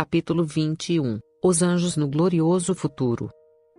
Capítulo 21. Os anjos no glorioso futuro.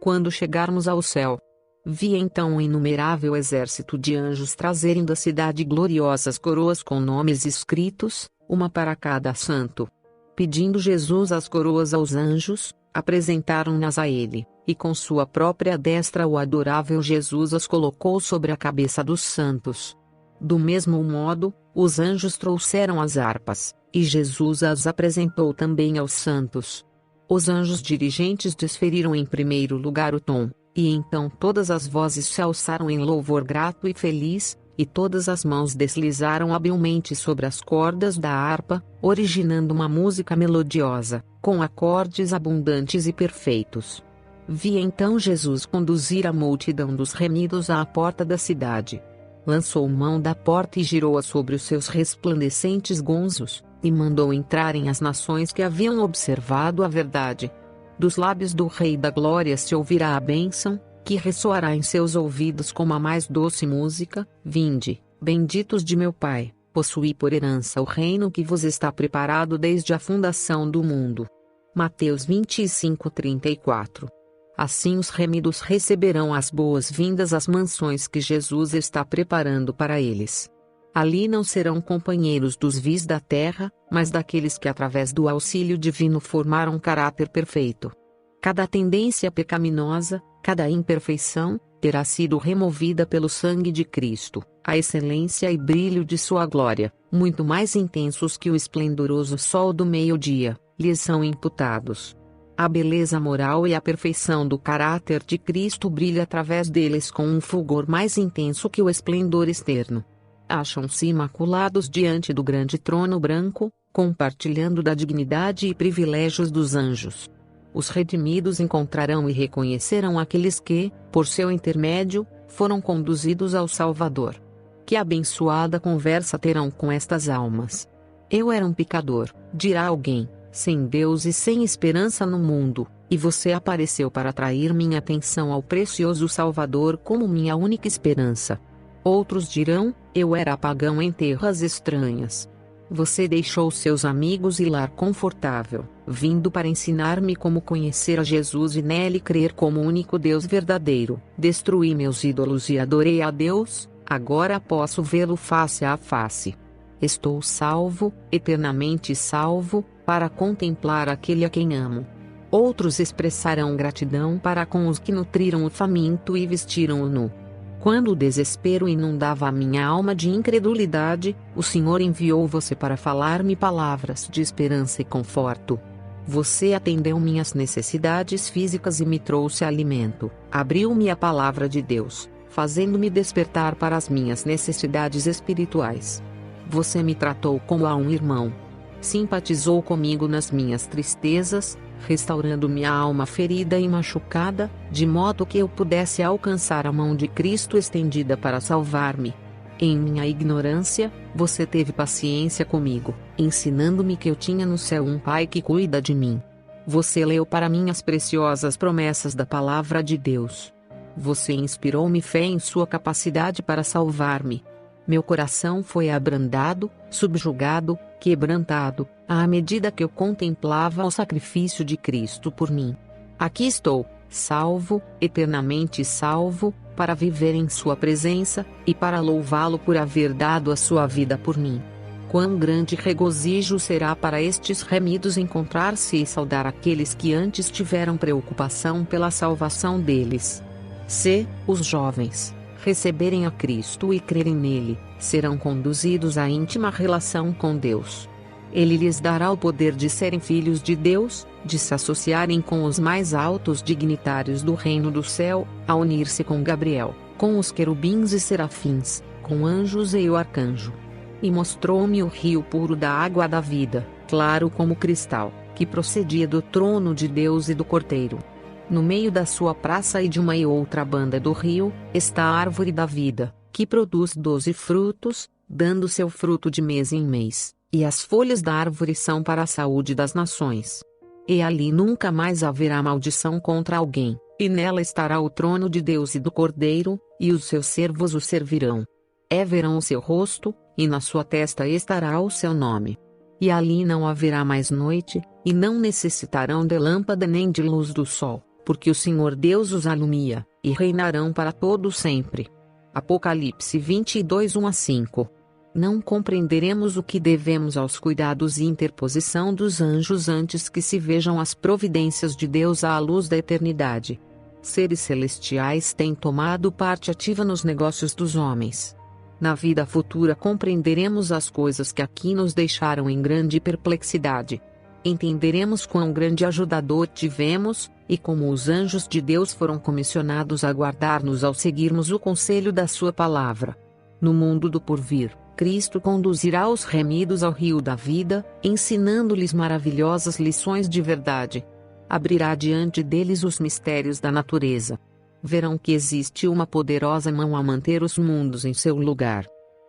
Quando chegarmos ao céu, vi então um inumerável exército de anjos trazerem da cidade gloriosas coroas com nomes escritos, uma para cada santo. Pedindo Jesus as coroas aos anjos, apresentaram-nas a ele, e com sua própria destra o adorável Jesus as colocou sobre a cabeça dos santos. Do mesmo modo, os anjos trouxeram as harpas, e Jesus as apresentou também aos santos. Os anjos dirigentes desferiram em primeiro lugar o tom, e então todas as vozes se alçaram em louvor grato e feliz, e todas as mãos deslizaram habilmente sobre as cordas da harpa, originando uma música melodiosa, com acordes abundantes e perfeitos. Vi então Jesus conduzir a multidão dos remidos à porta da cidade. Lançou mão da porta e girou-a sobre os seus resplandecentes gonzos, e mandou entrarem as nações que haviam observado a verdade. Dos lábios do Rei da Glória se ouvirá a bênção, que ressoará em seus ouvidos como a mais doce música: Vinde, benditos de meu Pai, possuí por herança o reino que vos está preparado desde a fundação do mundo. Mateus 25:34. Assim os remidos receberão as boas-vindas às mansões que Jesus está preparando para eles. Ali não serão companheiros dos vis da terra, mas daqueles que através do auxílio divino formaram um caráter perfeito. Cada tendência pecaminosa, cada imperfeição, terá sido removida pelo sangue de Cristo. A excelência e brilho de sua glória, muito mais intensos que o esplendoroso sol do meio-dia, lhes são imputados. A beleza moral e a perfeição do caráter de Cristo brilha através deles com um fulgor mais intenso que o esplendor externo. Acham-se imaculados diante do grande trono branco, compartilhando da dignidade e privilégios dos anjos. Os redimidos encontrarão e reconhecerão aqueles que, por seu intermédio, foram conduzidos ao Salvador. Que abençoada conversa terão com estas almas! Eu era um pecador, dirá alguém, sem Deus e sem esperança no mundo, e você apareceu para atrair minha atenção ao precioso Salvador como minha única esperança. Outros dirão, eu era pagão em terras estranhas. Você deixou seus amigos e lar confortável, vindo para ensinar-me como conhecer a Jesus e nele crer como único Deus verdadeiro. Destruí meus ídolos e adorei a Deus, agora posso vê-lo face a face. Estou salvo, eternamente salvo, para contemplar aquele a quem amo. Outros expressarão gratidão para com os que nutriram o faminto e vestiram-o nu. Quando o desespero inundava a minha alma de incredulidade, o Senhor enviou você para falar-me palavras de esperança e conforto. Você atendeu minhas necessidades físicas e me trouxe alimento. Abriu-me a palavra de Deus, fazendo-me despertar para as minhas necessidades espirituais. Você me tratou como a um irmão. Simpatizou comigo nas minhas tristezas, restaurando minha alma ferida e machucada, de modo que eu pudesse alcançar a mão de Cristo estendida para salvar-me. Em minha ignorância, você teve paciência comigo, ensinando-me que eu tinha no céu um Pai que cuida de mim. Você leu para mim as preciosas promessas da palavra de Deus. Você inspirou-me fé em sua capacidade para salvar-me. Meu coração foi abrandado, subjugado, quebrantado, à medida que eu contemplava o sacrifício de Cristo por mim. Aqui estou, salvo, eternamente salvo, para viver em sua presença, e para louvá-lo por haver dado a sua vida por mim. Quão grande regozijo será para estes remidos encontrar-se e saudar aqueles que antes tiveram preocupação pela salvação deles. Se os jovens receberem a Cristo e crerem nele, serão conduzidos à íntima relação com Deus. Ele lhes dará o poder de serem filhos de Deus, de se associarem com os mais altos dignitários do reino do céu, a unir-se com Gabriel, com os querubins e serafins, com anjos e o arcanjo. E mostrou-me o rio puro da água da vida, claro como cristal, que procedia do trono de Deus e do Cordeiro. No meio da sua praça e de uma e outra banda do rio, está a árvore da vida, que produz 12 frutos, dando seu fruto de mês em mês, e as folhas da árvore são para a saúde das nações. E ali nunca mais haverá maldição contra alguém, e nela estará o trono de Deus e do Cordeiro, e os seus servos o servirão. Verão o seu rosto, e na sua testa estará o seu nome. E ali não haverá mais noite, e não necessitarão de lâmpada nem de luz do sol, porque o Senhor Deus os alumia, e reinarão para todo sempre. Apocalipse 22, 1-5. Não compreenderemos o que devemos aos cuidados e interposição dos anjos antes que se vejam as providências de Deus à luz da eternidade. Seres celestiais têm tomado parte ativa nos negócios dos homens. Na vida futura compreenderemos as coisas que aqui nos deixaram em grande perplexidade. Entenderemos quão grande ajudador tivemos, e como os anjos de Deus foram comissionados a guardar-nos ao seguirmos o conselho da sua palavra. No mundo do porvir, Cristo conduzirá os remidos ao rio da vida, ensinando-lhes maravilhosas lições de verdade. Abrirá diante deles os mistérios da natureza. Verão que existe uma poderosa mão a manter os mundos em seu lugar.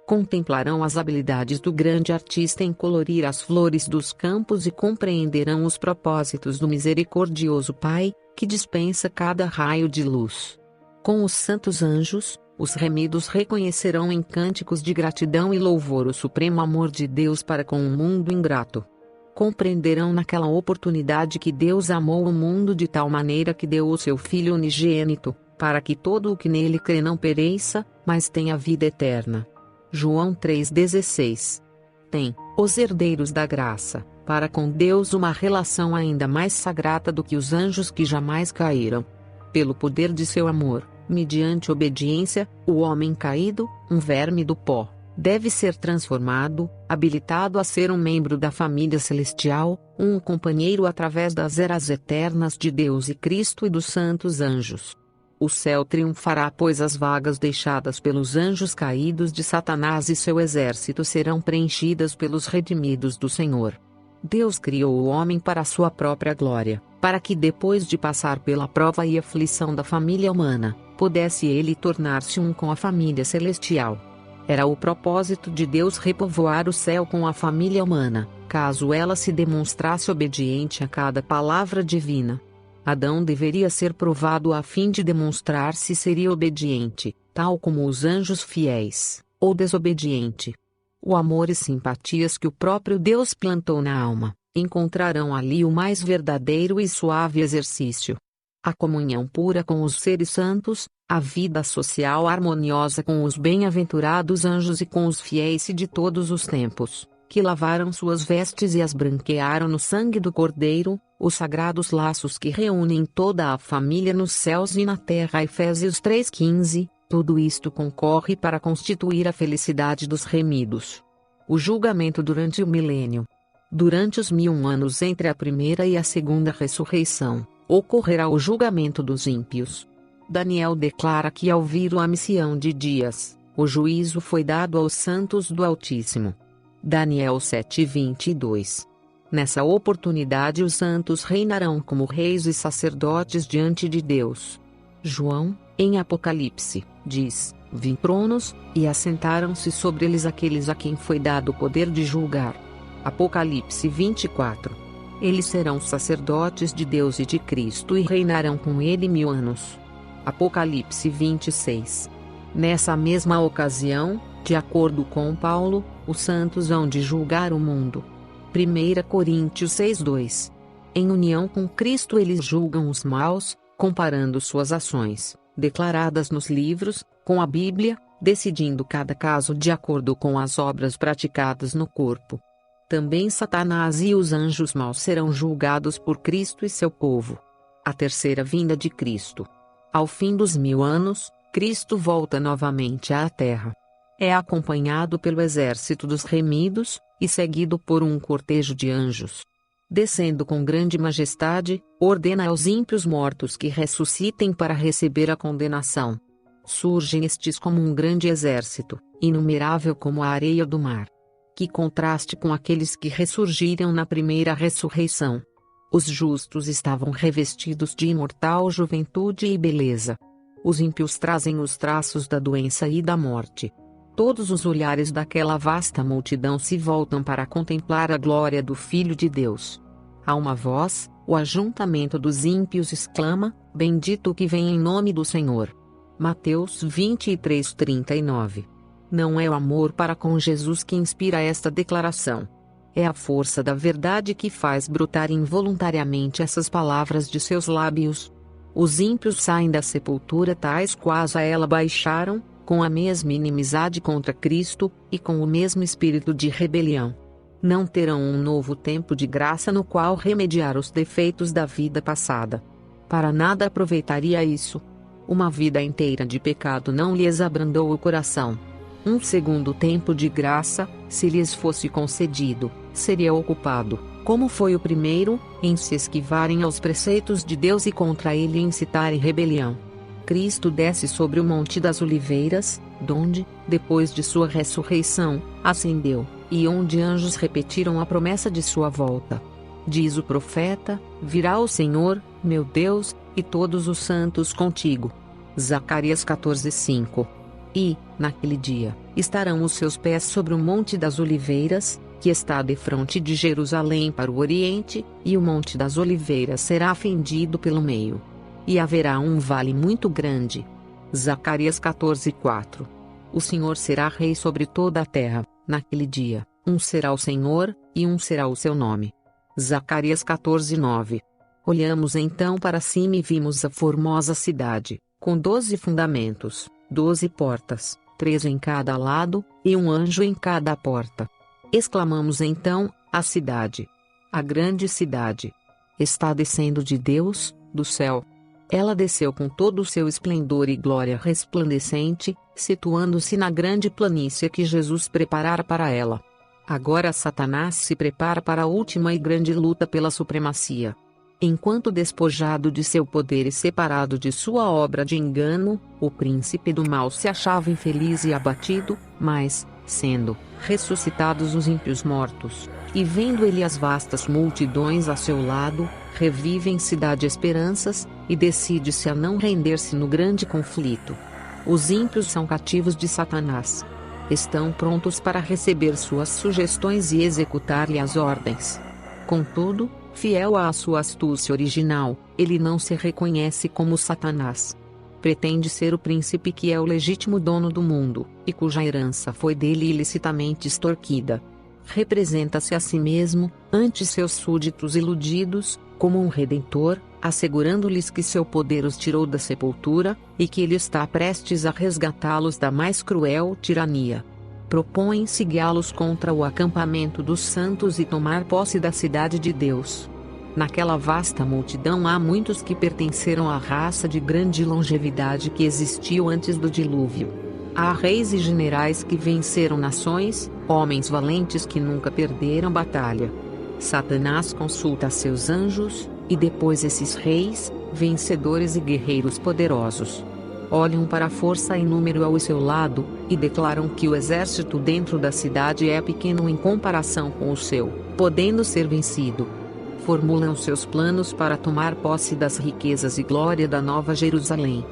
Contemplarão as habilidades do grande artista em colorir as flores dos campos e compreenderão os propósitos do misericordioso Pai, que dispensa cada raio de luz. Com os santos anjos, os remidos reconhecerão em cânticos de gratidão e louvor o supremo amor de Deus para com o mundo ingrato. Compreenderão naquela oportunidade que Deus amou o mundo de tal maneira que deu o seu Filho unigênito, para que todo o que nele crê não pereça, mas tenha vida eterna. João 3,16. Tem, os herdeiros da graça, para com Deus uma relação ainda mais sagrada do que os anjos que jamais caíram. Pelo poder de seu amor, mediante obediência, o homem caído, um verme do pó, deve ser transformado, habilitado a ser um membro da família celestial, um companheiro através das eras eternas de Deus e Cristo e dos santos anjos. O céu triunfará, pois as vagas deixadas pelos anjos caídos de Satanás e seu exército serão preenchidas pelos redimidos do Senhor. Deus criou o homem para a sua própria glória, para que depois de passar pela prova e aflição da família humana, pudesse ele tornar-se um com a família celestial. Era o propósito de Deus repovoar o céu com a família humana, caso ela se demonstrasse obediente a cada palavra divina. Adão deveria ser provado a fim de demonstrar se seria obediente, tal como os anjos fiéis, ou desobediente. O amor e simpatias que o próprio Deus plantou na alma, encontrarão ali o mais verdadeiro e suave exercício. A comunhão pura com os seres santos, a vida social harmoniosa com os bem-aventurados anjos e com os fiéis de todos os tempos, que lavaram suas vestes e as branquearam no sangue do Cordeiro, os sagrados laços que reúnem toda a família nos céus e na terra. Efésios 3,15, tudo isto concorre para constituir a felicidade dos remidos. O julgamento durante o milênio. Durante os 1000 anos entre a primeira e a segunda ressurreição, ocorrerá o julgamento dos ímpios. Daniel declara que ao vir a missão de dias, o juízo foi dado aos santos do Altíssimo. Daniel 7:22. Nessa oportunidade os santos reinarão como reis e sacerdotes diante de Deus. João, em Apocalipse, diz: vi tronos, e assentaram-se sobre eles aqueles a quem foi dado o poder de julgar. Apocalipse 24. Eles serão sacerdotes de Deus e de Cristo e reinarão com ele 1000 anos. Apocalipse 26. Nessa mesma ocasião, de acordo com Paulo, os santos hão de julgar o mundo. 1 Coríntios 6:2. Em união com Cristo eles julgam os maus, comparando suas ações, declaradas nos livros, com a Bíblia, decidindo cada caso de acordo com as obras praticadas no corpo. Também Satanás e os anjos maus serão julgados por Cristo e seu povo. A terceira vinda de Cristo. Ao fim dos 1000 anos, Cristo volta novamente à terra. É acompanhado pelo exército dos remidos, e seguido por um cortejo de anjos. Descendo com grande majestade, ordena aos ímpios mortos que ressuscitem para receber a condenação. Surgem estes como um grande exército, inumerável como a areia do mar. Que contraste com aqueles que ressurgiram na primeira ressurreição. Os justos estavam revestidos de imortal juventude e beleza. Os ímpios trazem os traços da doença e da morte. Todos os olhares daquela vasta multidão se voltam para contemplar a glória do Filho de Deus. A uma voz, o ajuntamento dos ímpios exclama: bendito o que vem em nome do Senhor. Mateus 23:39. Não é o amor para com Jesus que inspira esta declaração. É a força da verdade que faz brotar involuntariamente essas palavras de seus lábios. Os ímpios saem da sepultura tais quais a ela baixaram, com a mesma inimizade contra Cristo, e com o mesmo espírito de rebelião. Não terão um novo tempo de graça no qual remediar os defeitos da vida passada. Para nada aproveitaria isso. Uma vida inteira de pecado não lhes abrandou o coração. Um segundo tempo de graça, se lhes fosse concedido, seria ocupado, como foi o primeiro, em se esquivarem aos preceitos de Deus e contra ele incitarem rebelião. Cristo desce sobre o Monte das Oliveiras, donde, depois de sua ressurreição, ascendeu, e onde anjos repetiram a promessa de sua volta. Diz o profeta: virá o Senhor, meu Deus, e todos os santos contigo. Zacarias 14:5. E, naquele dia, estarão os seus pés sobre o Monte das Oliveiras, que está defronte de Jerusalém para o Oriente, e o Monte das Oliveiras será fendido pelo meio. E haverá um vale muito grande. Zacarias 14:4. O Senhor será rei sobre toda a terra, naquele dia, um será o Senhor, e um será o seu nome. Zacarias 14:9. Olhamos então para cima e vimos a formosa cidade, com 12 fundamentos, 12 portas, 3 em cada lado, e um anjo em cada porta. Exclamamos então: a cidade, a grande cidade, está descendo de Deus, do céu. Ela desceu com todo o seu esplendor e glória resplandecente, situando-se na grande planície que Jesus preparara para ela. Agora Satanás se prepara para a última e grande luta pela supremacia. Enquanto despojado de seu poder e separado de sua obra de engano, o príncipe do mal se achava infeliz e abatido, mas, sendo ressuscitados os ímpios mortos, e vendo ele as vastas multidões a seu lado, revivem-se de esperanças, e decide-se a não render-se no grande conflito. Os ímpios são cativos de Satanás. Estão prontos para receber suas sugestões e executar-lhe as ordens. Contudo, fiel à sua astúcia original, ele não se reconhece como Satanás. Pretende ser o príncipe que é o legítimo dono do mundo, e cuja herança foi dele ilicitamente extorquida. Representa-se a si mesmo, ante seus súditos iludidos, como um redentor, assegurando-lhes que seu poder os tirou da sepultura, e que ele está prestes a resgatá-los da mais cruel tirania. Propõe-se guiá-los contra o acampamento dos santos e tomar posse da cidade de Deus. Naquela vasta multidão há muitos que pertenceram à raça de grande longevidade que existiu antes do dilúvio. Há reis e generais que venceram nações, homens valentes que nunca perderam batalha. Satanás consulta seus anjos, e depois esses reis, vencedores e guerreiros poderosos, olham para a força e número ao seu lado, e declaram que o exército dentro da cidade é pequeno em comparação com o seu, podendo ser vencido. Formulam seus planos para tomar posse das riquezas e glória da Nova Jerusalém.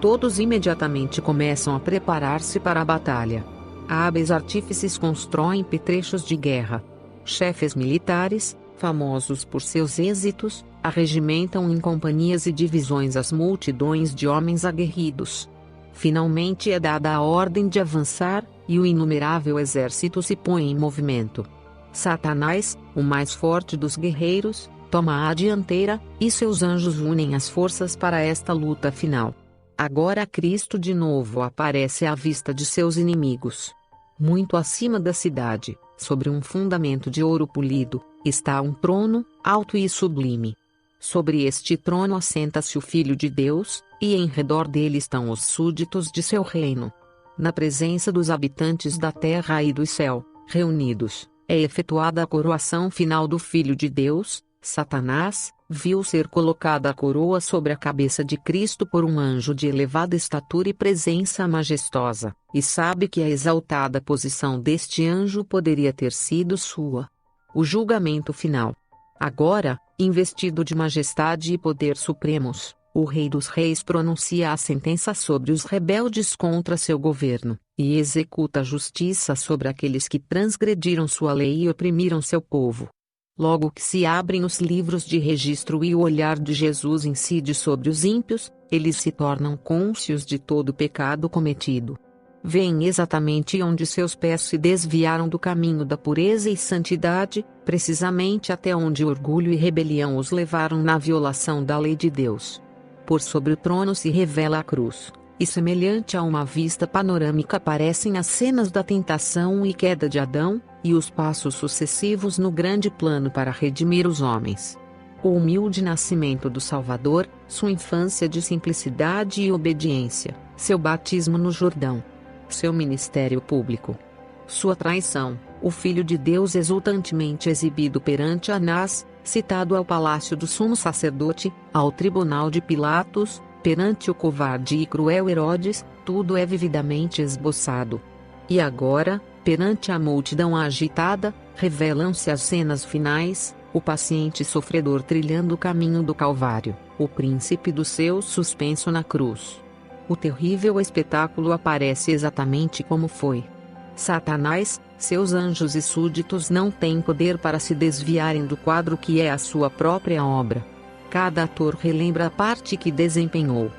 Todos imediatamente começam a preparar-se para a batalha. Hábeis artífices constroem petrechos de guerra. Chefes militares, famosos por seus êxitos, arregimentam em companhias e divisões as multidões de homens aguerridos. Finalmente é dada a ordem de avançar, e o inumerável exército se põe em movimento. Satanás, o mais forte dos guerreiros, toma a dianteira, e seus anjos unem as forças para esta luta final. Agora Cristo de novo aparece à vista de seus inimigos. Muito acima da cidade, sobre um fundamento de ouro polido, está um trono, alto e sublime. Sobre este trono assenta-se o Filho de Deus, e em redor dele estão os súditos de seu reino. Na presença dos habitantes da terra e do céu, reunidos, é efetuada a coroação final do Filho de Deus. Satanás viu ser colocada a coroa sobre a cabeça de Cristo por um anjo de elevada estatura e presença majestosa, e sabe que a exaltada posição deste anjo poderia ter sido sua. O julgamento final. Agora, investido de majestade e poder supremos, o Rei dos Reis pronuncia a sentença sobre os rebeldes contra seu governo, e executa a justiça sobre aqueles que transgrediram sua lei e oprimiram seu povo. Logo que se abrem os livros de registro e o olhar de Jesus incide sobre os ímpios, eles se tornam cônscios de todo o pecado cometido. veem exatamente onde seus pés se desviaram do caminho da pureza e santidade, precisamente até onde orgulho e rebelião os levaram na violação da lei de Deus. Por sobre o trono se revela a cruz, e semelhante a uma vista panorâmica aparecem as cenas da tentação e queda de Adão, e os passos sucessivos no grande plano para redimir os homens. O humilde nascimento do Salvador, sua infância de simplicidade e obediência, seu batismo no Jordão, seu ministério público, sua traição, o Filho de Deus exultantemente exibido perante Anás, citado ao palácio do sumo sacerdote, ao tribunal de Pilatos, perante o covarde e cruel Herodes, tudo é vividamente esboçado. E agora, perante a multidão agitada, revelam-se as cenas finais, o paciente sofredor trilhando o caminho do Calvário, o príncipe do seu suspenso na cruz. O terrível espetáculo aparece exatamente como foi. Satanás, seus anjos e súditos não têm poder para se desviarem do quadro que é a sua própria obra. Cada ator relembra a parte que desempenhou.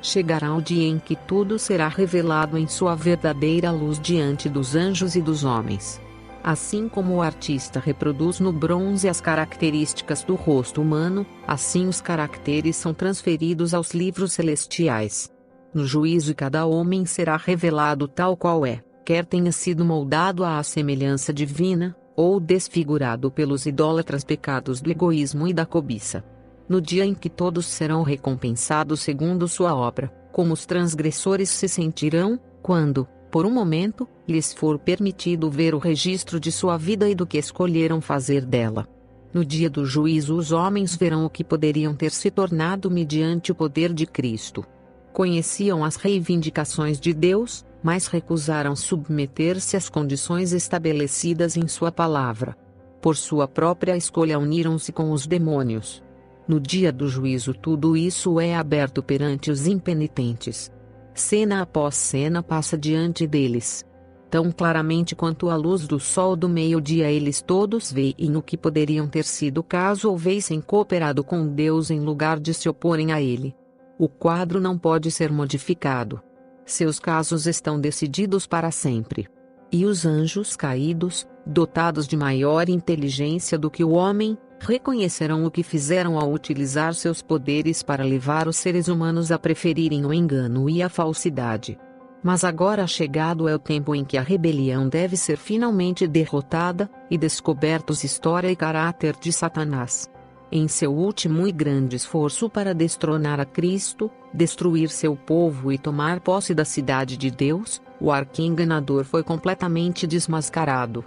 Chegará o dia em que tudo será revelado em sua verdadeira luz diante dos anjos e dos homens. Assim como o artista reproduz no bronze as características do rosto humano, assim os caracteres são transferidos aos livros celestiais. No juízo cada homem será revelado tal qual é, quer tenha sido moldado à semelhança divina, ou desfigurado pelos idólatras pecados do egoísmo e da cobiça. No dia em que todos serão recompensados segundo sua obra, como os transgressores se sentirão, quando, por um momento, lhes for permitido ver o registro de sua vida e do que escolheram fazer dela. No dia do juízo os homens verão o que poderiam ter se tornado mediante o poder de Cristo. Conheciam as reivindicações de Deus, mas recusaram submeter-se às condições estabelecidas em sua palavra. Por sua própria escolha uniram-se com os demônios. No dia do juízo tudo isso é aberto perante os impenitentes. Cena após cena passa diante deles. Tão claramente quanto a luz do sol do meio-dia eles todos veem o que poderiam ter sido caso houvessem cooperado com Deus em lugar de se oporem a Ele. O quadro não pode ser modificado. Seus casos estão decididos para sempre. E os anjos caídos, dotados de maior inteligência do que o homem, reconhecerão o que fizeram ao utilizar seus poderes para levar os seres humanos a preferirem o engano e a falsidade. Mas agora chegado é o tempo em que a rebelião deve ser finalmente derrotada, e descobertos história e caráter de Satanás. Em seu último e grande esforço para destronar a Cristo, destruir seu povo e tomar posse da cidade de Deus, o arqui-enganador foi completamente desmascarado.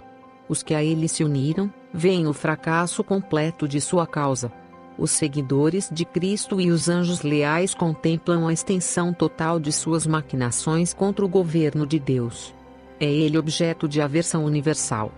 Os que a ele se uniram, veem o fracasso completo de sua causa. Os seguidores de Cristo e os anjos leais contemplam a extensão total de suas maquinações contra o governo de Deus. É ele objeto de aversão universal.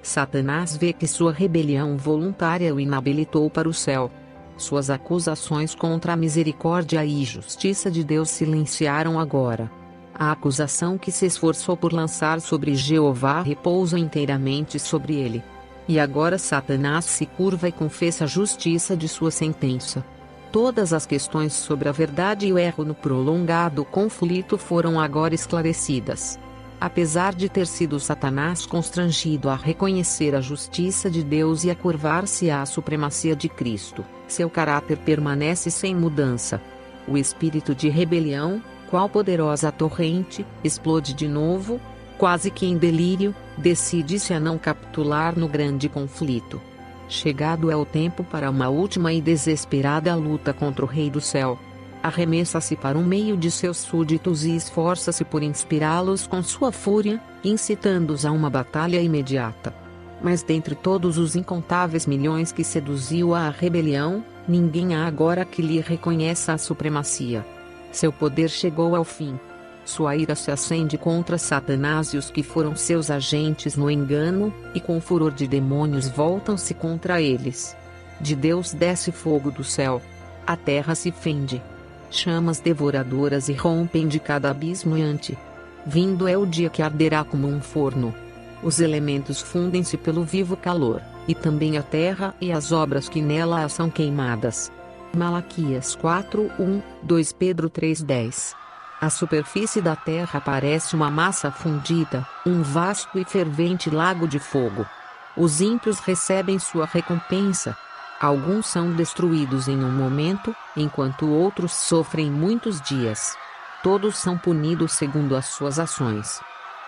Satanás vê que sua rebelião voluntária o inabilitou para o céu. Suas acusações contra a misericórdia e justiça de Deus silenciaram agora. A acusação que se esforçou por lançar sobre Jeová repousa inteiramente sobre ele. E agora Satanás se curva e confessa a justiça de sua sentença. Todas as questões sobre a verdade e o erro no prolongado conflito foram agora esclarecidas. Apesar de ter sido Satanás constrangido a reconhecer a justiça de Deus e a curvar-se à supremacia de Cristo, seu caráter permanece sem mudança. O espírito de rebelião, qual poderosa torrente, explode de novo, quase que em delírio, decide-se a não capitular no grande conflito. Chegado é o tempo para uma última e desesperada luta contra o Rei do Céu. Arremessa-se para o meio de seus súditos e esforça-se por inspirá-los com sua fúria, incitando-os a uma batalha imediata. Mas dentre todos os incontáveis milhões que seduziu à rebelião, ninguém há agora que lhe reconheça a supremacia. Seu poder chegou ao fim. Sua ira se acende contra Satanás e os que foram seus agentes no engano, e com furor de demônios voltam-se contra eles. De Deus desce fogo do céu. A terra se fende. Chamas devoradoras irrompem de cada abismo ante. Vindo é o dia que arderá como um forno. Os elementos fundem-se pelo vivo calor, e também a terra e as obras que nela há são queimadas. Malaquias 4:1, 2 Pedro 3:10. A superfície da terra parece uma massa fundida, um vasto e fervente lago de fogo. Os ímpios recebem sua recompensa. Alguns são destruídos em um momento, enquanto outros sofrem muitos dias. Todos são punidos segundo as suas ações.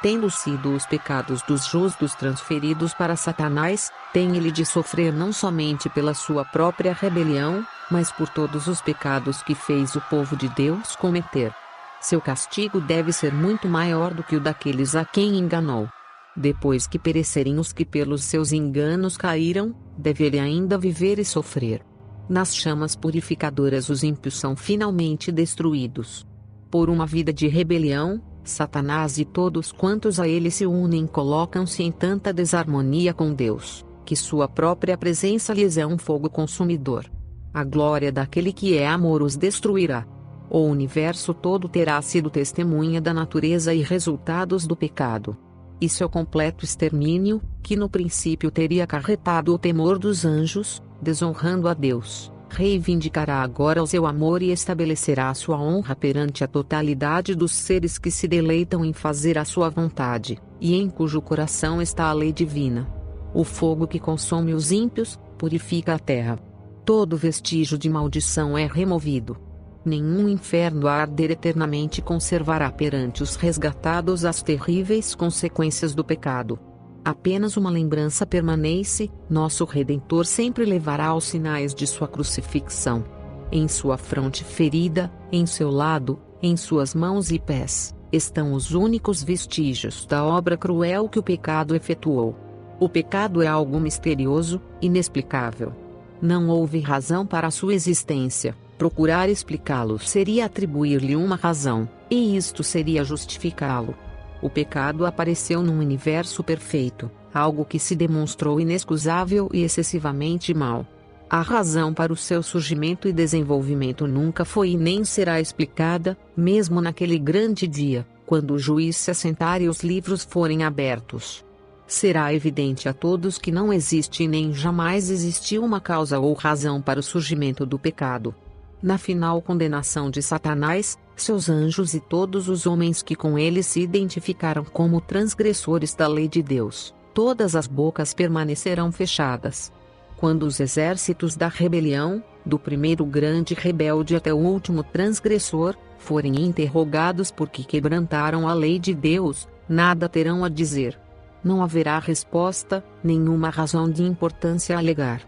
Tendo sido os pecados dos justos transferidos para Satanás, tem ele de sofrer não somente pela sua própria rebelião, mas por todos os pecados que fez o povo de Deus cometer. Seu castigo deve ser muito maior do que o daqueles a quem enganou. Depois que perecerem os que pelos seus enganos caíram, deve ele ainda viver e sofrer. Nas chamas purificadoras os ímpios são finalmente destruídos. Por uma vida de rebelião, Satanás e todos quantos a ele se unem colocam-se em tanta desarmonia com Deus, que sua própria presença lhes é um fogo consumidor. A glória daquele que é amor os destruirá. O universo todo terá sido testemunha da natureza e resultados do pecado. E seu completo extermínio, que no princípio teria acarretado o temor dos anjos, desonrando a Deus, reivindicará agora o seu amor e estabelecerá sua honra perante a totalidade dos seres que se deleitam em fazer a sua vontade, e em cujo coração está a lei divina. O fogo que consome os ímpios, purifica a terra. Todo vestígio de maldição é removido. Nenhum inferno a arder eternamente conservará perante os resgatados as terríveis consequências do pecado. Apenas uma lembrança permanece: nosso Redentor sempre levará os sinais de sua crucifixão. Em sua fronte ferida, em seu lado, em suas mãos e pés, estão os únicos vestígios da obra cruel que o pecado efetuou. O pecado é algo misterioso, inexplicável. Não houve razão para sua existência. Procurar explicá-lo seria atribuir-lhe uma razão, e isto seria justificá-lo. O pecado apareceu num universo perfeito, algo que se demonstrou inexcusável e excessivamente mau. A razão para o seu surgimento e desenvolvimento nunca foi e nem será explicada, mesmo naquele grande dia, quando o juiz se assentar e os livros forem abertos. Será evidente a todos que não existe e nem jamais existiu uma causa ou razão para o surgimento do pecado. Na final condenação de Satanás, seus anjos e todos os homens que com ele se identificaram como transgressores da lei de Deus, todas as bocas permanecerão fechadas. Quando os exércitos da rebelião, do primeiro grande rebelde até o último transgressor, forem interrogados porque quebrantaram a lei de Deus, nada terão a dizer. Não haverá resposta, nenhuma razão de importância a alegar.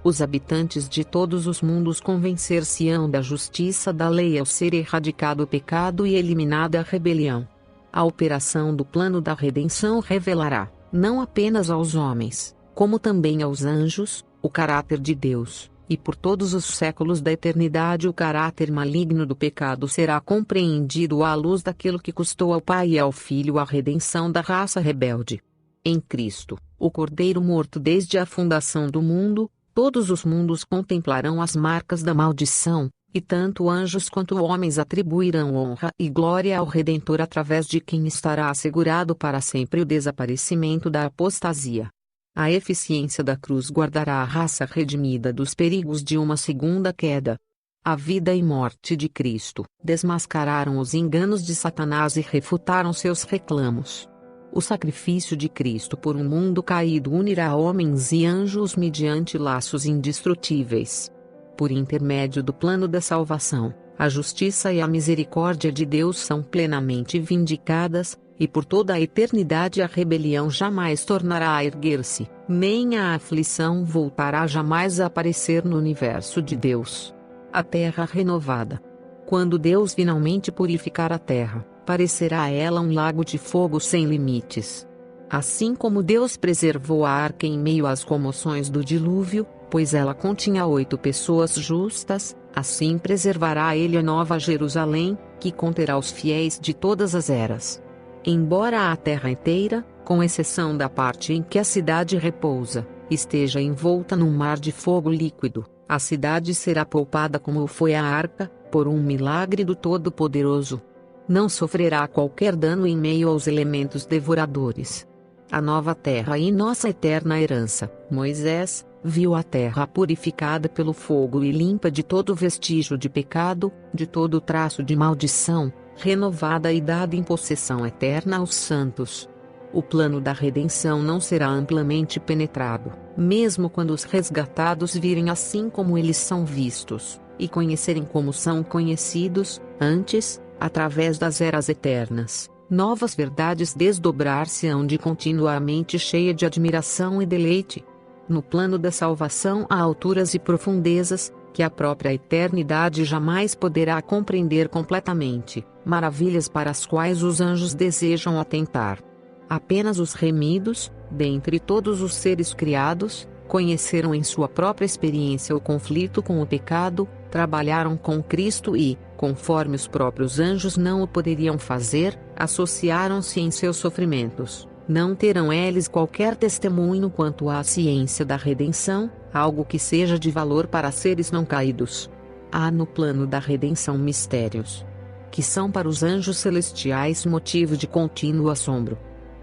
Os habitantes de todos os mundos convencer-se-ão da justiça da lei ao ser erradicado o pecado e eliminada a rebelião. A operação do plano da redenção revelará, não apenas aos homens, como também aos anjos, o caráter de Deus, e por todos os séculos da eternidade o caráter maligno do pecado será compreendido à luz daquilo que custou ao Pai e ao Filho a redenção da raça rebelde. Em Cristo, o Cordeiro morto desde a fundação do mundo, todos os mundos contemplarão as marcas da maldição, e tanto anjos quanto homens atribuirão honra e glória ao Redentor através de quem estará assegurado para sempre o desaparecimento da apostasia. A eficiência da cruz guardará a raça redimida dos perigos de uma segunda queda. A vida e morte de Cristo desmascararam os enganos de Satanás e refutaram seus reclamos. O sacrifício de Cristo por um mundo caído unirá homens e anjos mediante laços indestrutíveis. Por intermédio do plano da salvação, a justiça e a misericórdia de Deus são plenamente vindicadas, e por toda a eternidade a rebelião jamais tornará a erguer-se, nem a aflição voltará jamais a aparecer no universo de Deus. A terra renovada. Quando Deus finalmente purificar a terra, parecerá a ela um lago de fogo sem limites. Assim como Deus preservou a arca em meio às comoções do dilúvio, pois ela continha 8 pessoas justas, assim preservará ele a nova Jerusalém, que conterá os fiéis de todas as eras. Embora a terra inteira, com exceção da parte em que a cidade repousa, esteja envolta num mar de fogo líquido, a cidade será poupada como foi a arca, por um milagre do Todo-Poderoso. Não sofrerá qualquer dano em meio aos elementos devoradores. A nova terra e nossa eterna herança. Moisés viu a terra purificada pelo fogo e limpa de todo vestígio de pecado, de todo traço de maldição, renovada e dada em possessão eterna aos santos. O plano da redenção não será amplamente penetrado, mesmo quando os resgatados virem assim como eles são vistos, e conhecerem como são conhecidos, antes, através das eras eternas, novas verdades desdobrar-se-ão de continuamente cheia de admiração e deleite. No plano da salvação há alturas e profundezas, que a própria eternidade jamais poderá compreender completamente, maravilhas para as quais os anjos desejam atentar. Apenas os remidos, dentre todos os seres criados, conheceram em sua própria experiência o conflito com o pecado, trabalharam com Cristo e, conforme os próprios anjos não o poderiam fazer, associaram-se em seus sofrimentos. Não terão eles qualquer testemunho quanto à ciência da redenção, algo que seja de valor para seres não caídos. Há no plano da redenção mistérios, que são para os anjos celestiais motivo de contínuo assombro.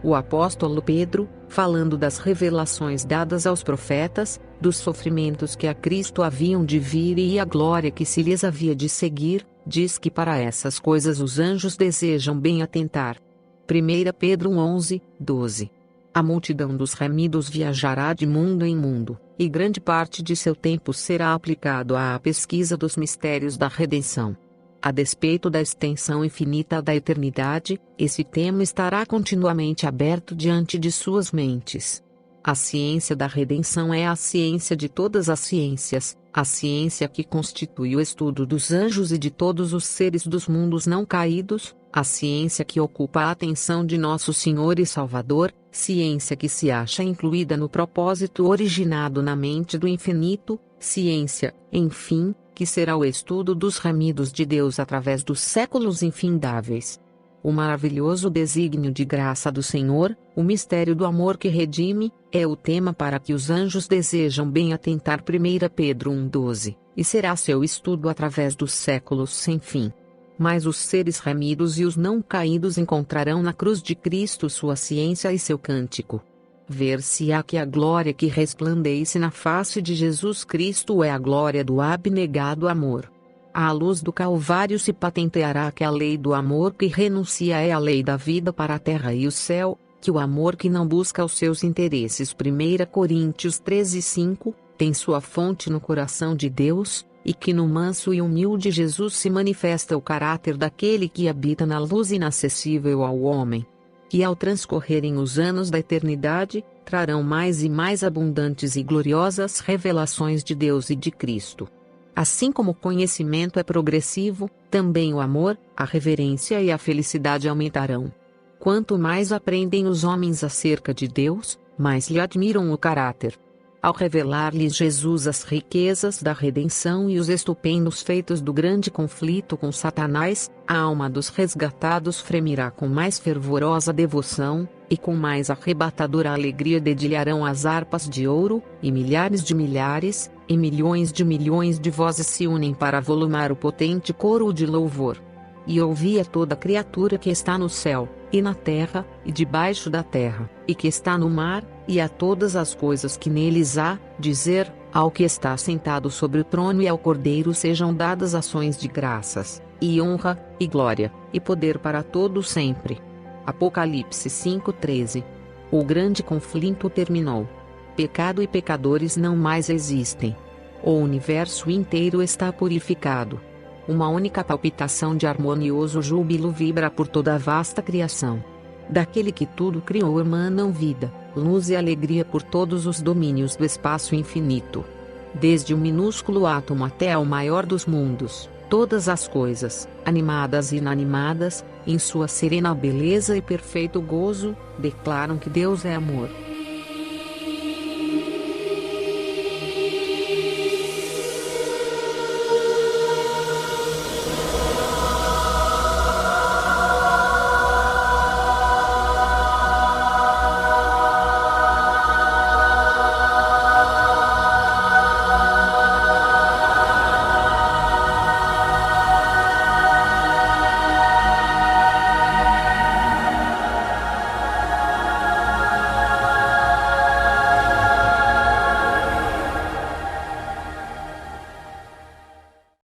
O apóstolo Pedro, falando das revelações dadas aos profetas, dos sofrimentos que a Cristo haviam de vir e a glória que se lhes havia de seguir, diz que para essas coisas os anjos desejam bem atentar. 1 Pedro 11, 12. A multidão dos remidos viajará de mundo em mundo, e grande parte de seu tempo será aplicado à pesquisa dos mistérios da redenção. A despeito da extensão infinita da eternidade, esse tema estará continuamente aberto diante de suas mentes. A ciência da redenção é a ciência de todas as ciências, a ciência que constitui o estudo dos anjos e de todos os seres dos mundos não caídos, a ciência que ocupa a atenção de nosso Senhor e Salvador, ciência que se acha incluída no propósito originado na mente do infinito, ciência, enfim, que será o estudo dos remidos de Deus através dos séculos infindáveis. O maravilhoso desígnio de graça do Senhor, o mistério do amor que redime, é o tema para que os anjos desejam bem atentar. 1 Pedro 1,12, e será seu estudo através dos séculos sem fim. Mas os seres remidos e os não caídos encontrarão na cruz de Cristo sua ciência e seu cântico. Ver-se-á que a glória que resplandece na face de Jesus Cristo é a glória do abnegado amor. À luz do Calvário se patenteará que a lei do amor que renuncia é a lei da vida para a terra e o céu, que o amor que não busca os seus interesses 1 Coríntios 13:5, tem sua fonte no coração de Deus, e que no manso e humilde Jesus se manifesta o caráter daquele que habita na luz inacessível ao homem. Que ao transcorrerem os anos da eternidade, trarão mais e mais abundantes e gloriosas revelações de Deus e de Cristo. Assim como o conhecimento é progressivo, também o amor, a reverência e a felicidade aumentarão. Quanto mais aprendem os homens acerca de Deus, mais lhe admiram o caráter. Ao revelar-lhes Jesus as riquezas da redenção e os estupendos feitos do grande conflito com Satanás, a alma dos resgatados fremirá com mais fervorosa devoção, e com mais arrebatadora alegria dedilharão as harpas de ouro, e milhares de milhares, e milhões de vozes se unem para volumar o potente coro de louvor. E ouvi a toda criatura que está no céu, e na terra, e debaixo da terra, e que está no mar, e a todas as coisas que neles há, dizer, ao que está sentado sobre o trono e ao Cordeiro sejam dadas ações de graças, e honra, e glória, e poder para todo sempre. Apocalipse 5:13. O grande conflito terminou. Pecado e pecadores não mais existem. O universo inteiro está purificado. Uma única palpitação de harmonioso júbilo vibra por toda a vasta criação. Daquele que tudo criou emanam vida, luz e alegria por todos os domínios do espaço infinito. Desde o minúsculo átomo até ao maior dos mundos, todas as coisas, animadas e inanimadas, em sua serena beleza e perfeito gozo, declaram que Deus é amor.